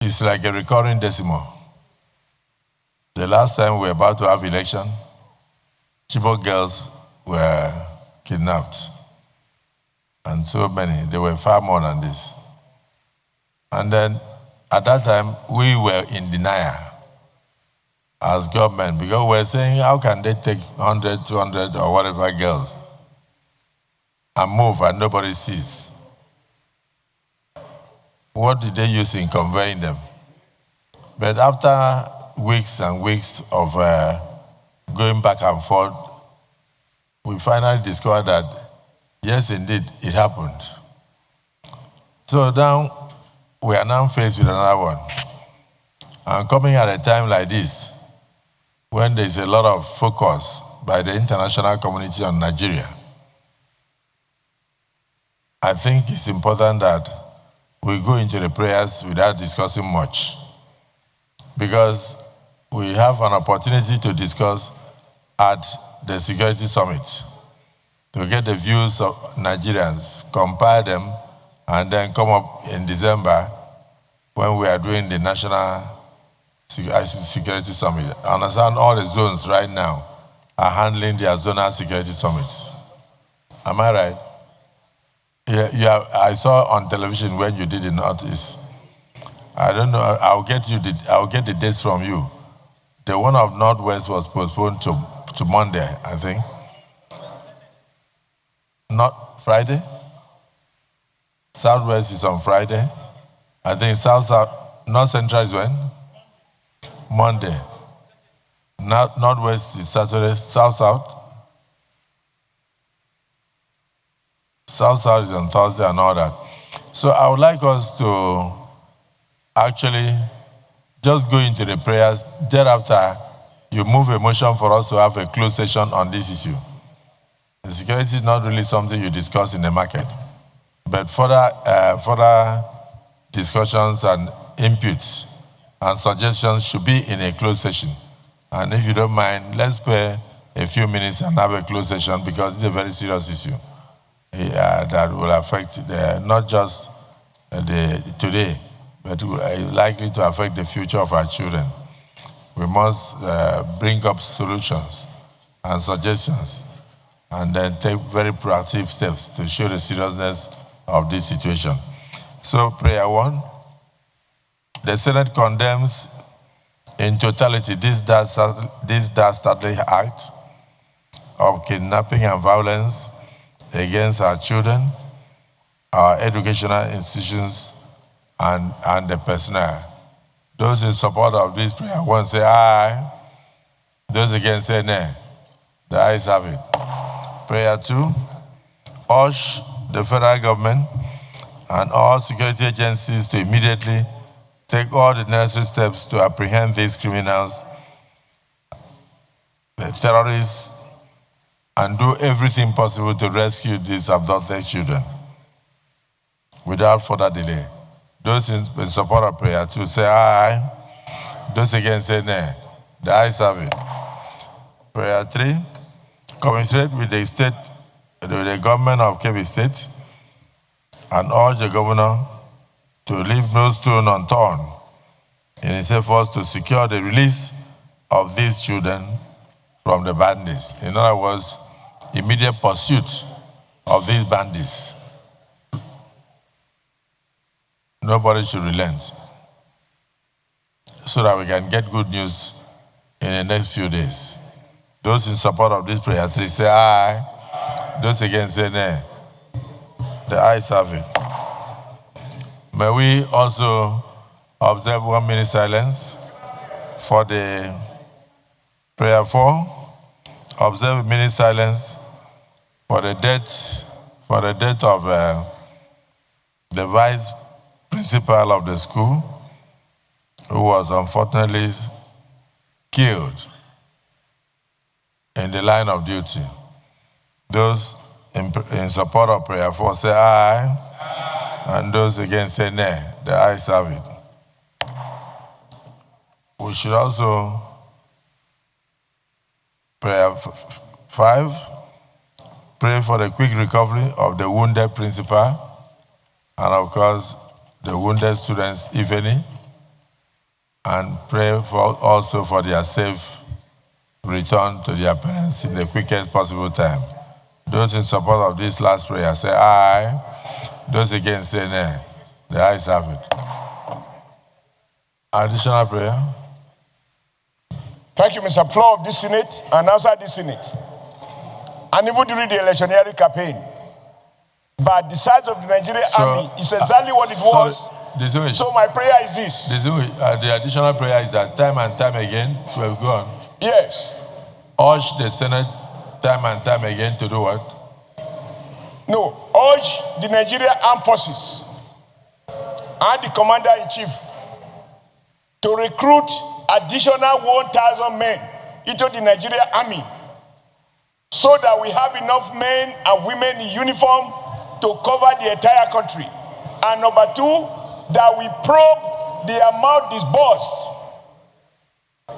It's like a recurring decimal. The last time we were about to have election, Chibok girls were kidnapped. And so many, they were far more than this. And then at that time, we were in denial as government because we were saying, how can they take 100, 200 or whatever girls and move and nobody sees? What did they use in conveying them? But after weeks and weeks of going back and forth, we finally discovered that, yes, indeed, it happened. So now, we are now faced with another one. And coming at a time like this, when there's a lot of focus by the international community on Nigeria, I think it's important that we go into the prayers without discussing much. Because we have an opportunity to discuss at the Security Summit, to get the views of Nigerians, compile them, and then come up in December when we are doing the National Security Summit. I understand all the zones right now are handling their zonal security summits. Am I right? Yeah, I saw on television when you did the Northeast. I don't know, I'll get the dates from you. The one of Northwest was postponed to Monday, I think. Not Friday? Southwest is on Friday. I think South, North Central is when? Monday. Northwest is Saturday. South. South is on Thursday and all that. So I would like us to actually just go into the prayers. Thereafter, you move a motion for us to have a closed session on this issue. The security is not really something you discuss in the market, but further discussions and inputs and suggestions should be in a closed session. And if you don't mind, let's spare a few minutes and have a closed session because it's a very serious issue that will affect not just today, but likely to affect the future of our children. We must bring up solutions and suggestions and then take very proactive steps to show the seriousness of this situation. So prayer one, the Senate condemns in totality this dastardly act of kidnapping and violence against our children, our educational institutions, and the personnel. Those in support of this prayer, one say aye. Those against say nay. The ayes have it. Prayer two, urge the federal government and all security agencies to immediately take all the necessary steps to apprehend these criminals, the terrorists, and do everything possible to rescue these abducted children without further delay. Those in support of prayer two say aye. Those against say nay. The ayes have it. Prayer three, commiserate with the government of Kebbi State and urge the governor to leave no stone unturned in his efforts to secure the release of these children from the bandits. In other words, immediate pursuit of these bandits. Nobody should relent so that we can get good news in the next few days. Those in support of this prayer three say aye. Those against say nay. The ayes have it. May we also observe 1 minute silence for the prayer four. Observe a minute silence for the death of the vice principal of the school, who was unfortunately killed in the line of duty. Those in support of prayer four say aye. And those against say nay. The ayes have it. We should also, prayer five, pray for the quick recovery of the wounded principal and of course the wounded students, if any, and pray also for their safe return to their parents in the quickest possible time. Those in support of this last prayer say aye. Those against say nay. The ayes have it. Additional prayer. Thank you, Mr. Floor of this Senate and outside this Senate. And even during the electioneering campaign. But the size of the Nigerian army is exactly what it was. So my prayer is this. The additional prayer is that time and time again we have gone. Yes. Urge the Senate time and time again to do what? No, urge the Nigerian Armed Forces and the Commander-in-Chief to recruit additional 1,000 men into the Nigerian Army so that we have enough men and women in uniform to cover the entire country. And number two, that we probe the amount disbursed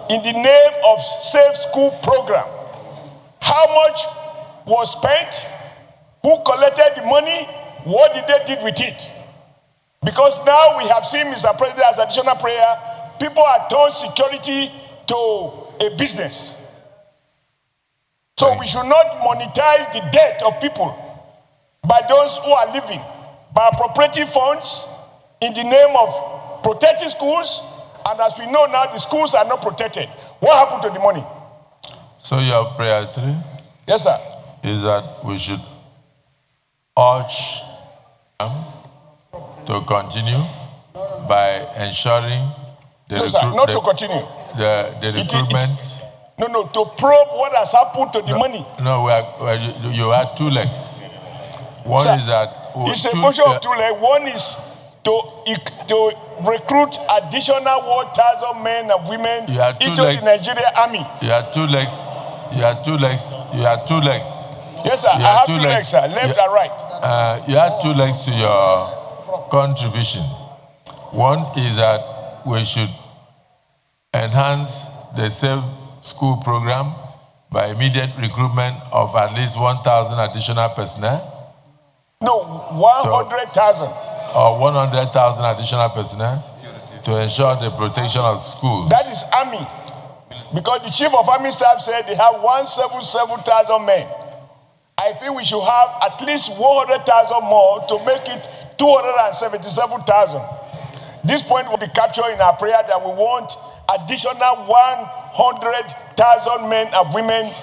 in the name of Safe School Program. How much was spent? Who collected the money? What did they do with it? Because now we have seen, Mr. President, as additional prayer, people have turned security to a business. So we should not monetize the debt of people by those who are living by appropriating funds in the name of protecting schools. And as we know now, the schools are not protected. What happened to the money? So your prayer 3? Yes, sir. Is that we should urge them to continue by ensuring the recruitment. To probe what has happened to the money. No, you had 2 legs. One sir, is that it's a motion of 2 legs. One is to recruit additional 1,000 men and women into the Nigerian army. You had 2 legs. You had 2 legs. You had 2 legs. Yes, sir. I have 2 legs, sir. Left and right. You had 2 legs to your contribution. One is that we should enhance the Safe School Program by immediate recruitment of at least 1,000 additional personnel. No, 100,000. Or 100,000 additional personnel to ensure the protection of schools. That is army. Because the chief of army staff said they have 177,000 men. I think we should have at least 100,000 more to make it 277,000. This point will be captured in our prayer that we want additional 100,000 men and women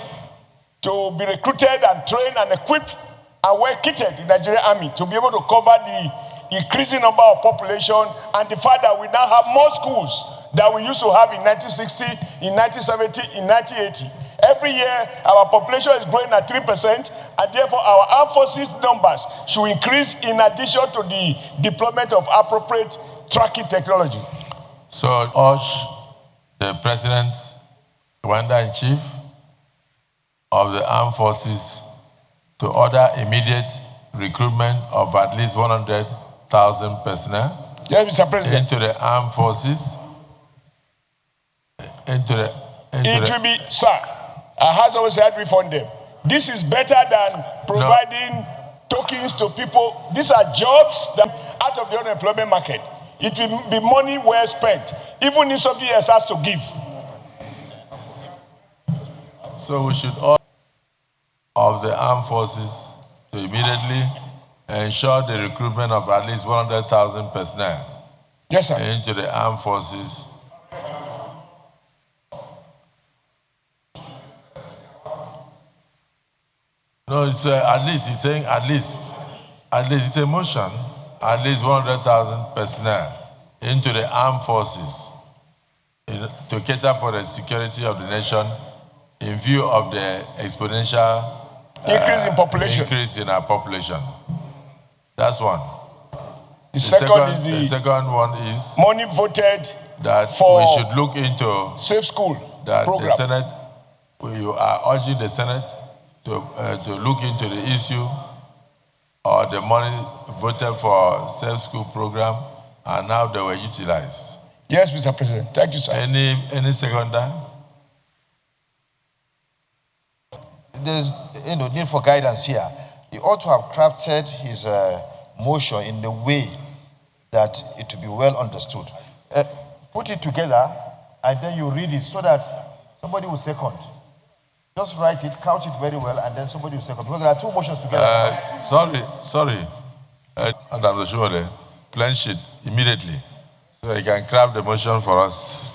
to be recruited and trained and equipped and well kitted in the Nigerian army to be able to cover the increasing number of population and the fact that we now have more schools than we used to have in 1960, in 1970, in 1980. Every year, our population is growing at 3%, and therefore our armed forces numbers should increase in addition to the deployment of appropriate tracking technology. So urge the President, Commander-in-Chief of the Armed Forces to order immediate recruitment of at least 100,000 personnel. Yes, Mr. President. Into the armed forces. It will be, sir, I have always said we fund them. This is better than providing tokens to people. These are jobs that are out of the unemployment market. It will be money well spent, even if somebody else has to give. So we should all of the armed forces to immediately ensure the recruitment of at least 100,000 personnel. Yes, sir. Into the armed forces. No, it's at least, he's saying at least it's a motion, at least 100,000 personnel into the armed forces to cater for the security of the nation in view of the exponential increase in our population. That's one. The second one is money voted that for we should look into Safe School Program. The Senate, you are urging the Senate to look into the issue or the money voted for Safe School Program and how they were utilized. Yes, Mr. President. Thank you, sir. Any seconder? There's need for guidance here. He ought to have crafted his motion in a way that it will be well understood. put it together, and then you read it so that somebody will second. Just write it, count it very well, and then somebody will second. Because there are two motions together. Sorry. Madam Oshiomole, cleanse it immediately. So you can craft the motion for us.